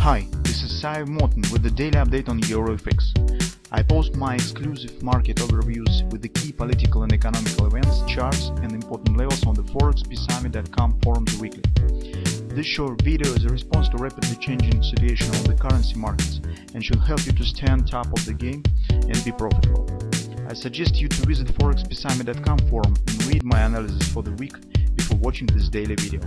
Hi, this is Sive Morten with the daily update on EuroFX. I post my exclusive market overviews with the key political and economical events, charts and important levels on the ForexPeaceArmy.com forums weekly. This short video is a response to rapidly changing situation on the currency markets and should help you to stay on top of the game and be profitable. I suggest you to visit ForexPeaceArmy.com forum and read my analysis for the week before watching this daily video.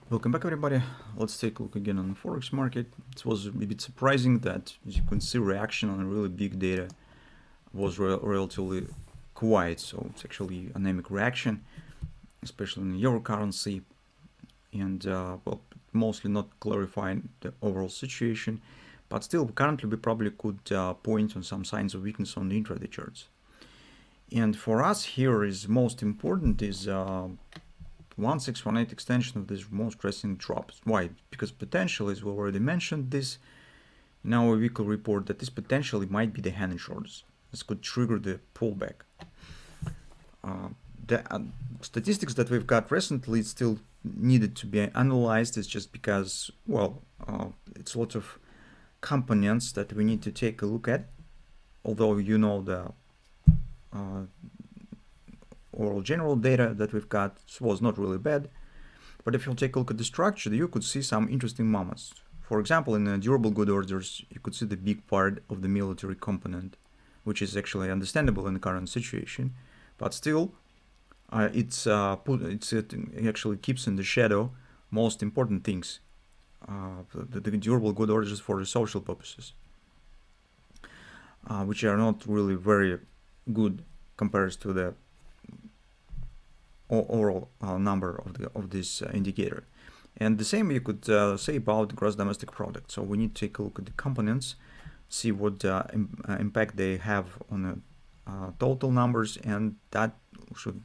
Welcome back, everybody. Let's take a look again on the Forex market. It was a bit surprising that, as you can see, reaction on really big data was relatively quiet. So it's actually anemic reaction, especially in the euro currency, and well, mostly not clarifying the overall situation. But still, currently we probably could point on some signs of weakness on the intraday charts. And for us here is most important is 1618 extension of this most recent drops. Why? Because potentially, as we already mentioned this in our weekly report, that this potentially might be the hand and shoulders. This could trigger the pullback. The statistics that we've got recently still needed to be analyzed. It's just because, well, it's a lot of components that we need to take a look at. Although you know the overall general data that we've got was not really bad, but if you take a look at the structure, you could see some interesting moments. For example, in the durable good orders, you could see the big part of the military component, which is actually understandable in the current situation, but still, it actually keeps in the shadow most important things, the durable good orders for the social purposes, which are not really very good compared to the overall number of this indicator. And the same you could say about gross domestic product. So we need to take a look at the components, see what impact they have on the total numbers, and that should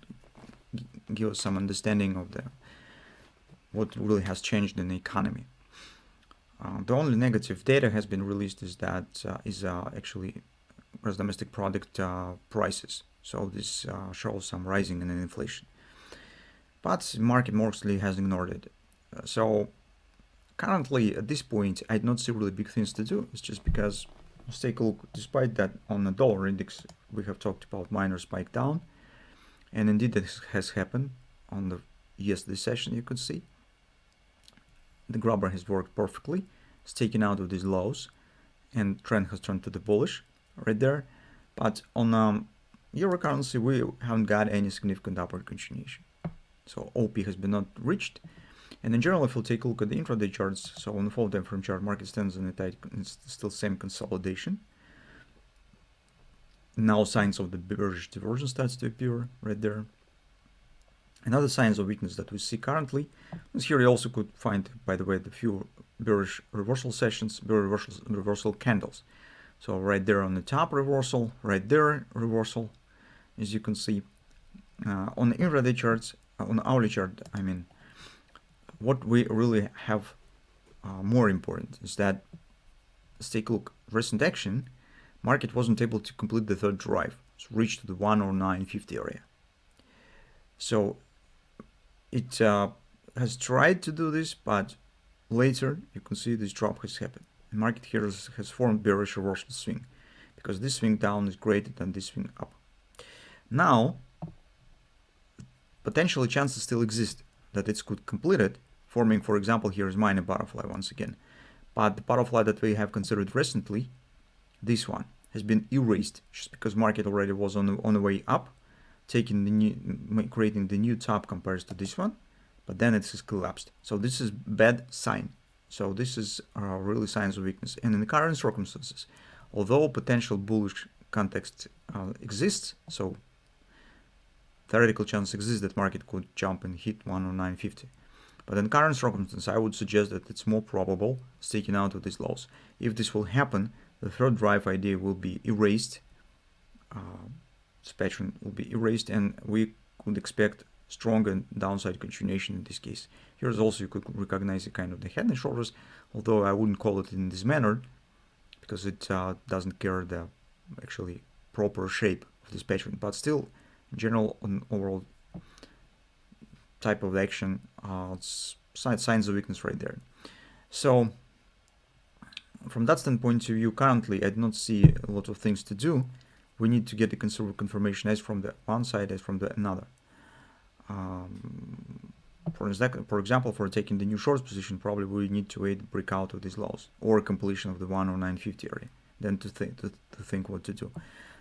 give us some understanding of what really has changed in the economy. The only negative data has been released is that actually gross domestic product prices. So this shows some rising in inflation. But the market mostly has ignored it. So currently at this point, I do not see really big things to do. It's just because, let's take a look, despite that on the dollar index, we have talked about minor spike down. And indeed this has happened on the yesterday session, you could see. The grabber has worked perfectly. It's taken out of these lows and trend has turned to the bullish right there. But on euro currency, we haven't got any significant upward continuation. So OP has been not reached, and in general, if we'll take a look at the intraday charts, so on the 4-time frame chart, market stands in a tight, it's still same consolidation. Now signs of the bearish diversion starts to appear right there. Another signs of weakness that we see currently is here. You also could find, by the way, the few bearish reversal sessions, reversal candles. So right there on the top reversal, right there reversal, as you can see. On the intraday charts, on the hourly chart, I mean, what we really have more important is that, let's take a look. Recent action, market wasn't able to complete the third drive. It's reached the 109.50 area. So it has tried to do this, but later you can see this drop has happened. The market here has formed bearish reversal swing because this swing down is greater than this swing up. Now, potentially chances still exist that it could complete it, forming, for example, here is minor butterfly once again. But the butterfly that we have considered recently, this one, has been erased just because market already was on the way up, taking the new, creating the new top compared to this one, but then it has collapsed. So this is bad sign. So this is really signs of weakness. And in the current circumstances, although potential bullish context exists, so theoretical chance exists that market could jump and hit 109.50. But in current circumstances, I would suggest that it's more probable taking out of these lows. If this will happen, the third drive idea will be erased. This pattern will be erased, and we could expect stronger downside continuation in this case. Here's also you could recognize a kind of the head and shoulders, although I wouldn't call it in this manner because it doesn't carry the actually proper shape of this pattern. But still, in general, on overall type of action, it's signs of weakness right there. So from that standpoint of view, currently I do not see a lot of things to do. We need to get the confirmation as from the one side as from the another. For example, for taking the new short position, probably we need to wait breakout of these lows or completion of the 109.50 area, then to think what to do.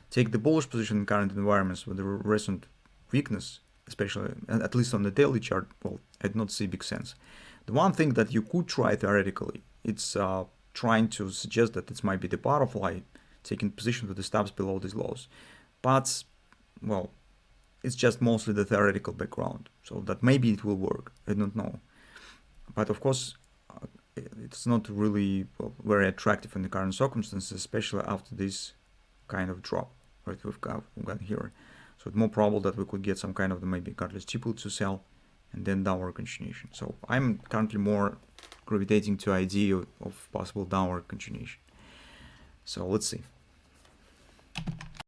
Take the bullish position in current environments with the recent weakness, especially at least on the daily chart. Well, I do not see big sense. The one thing that you could try theoretically, it's trying to suggest that it might be the butterfly, taking position with the stops below these lows. But, well, it's just mostly the theoretical background, so that maybe it will work. I don't know. But of course, it's not really very attractive in the current circumstances, especially after this kind of drop that we've got here. So it's more probable that we could get some kind of maybe catalyst triple to sell and then downward continuation. So I'm currently more gravitating to idea of possible downward continuation. So let's see.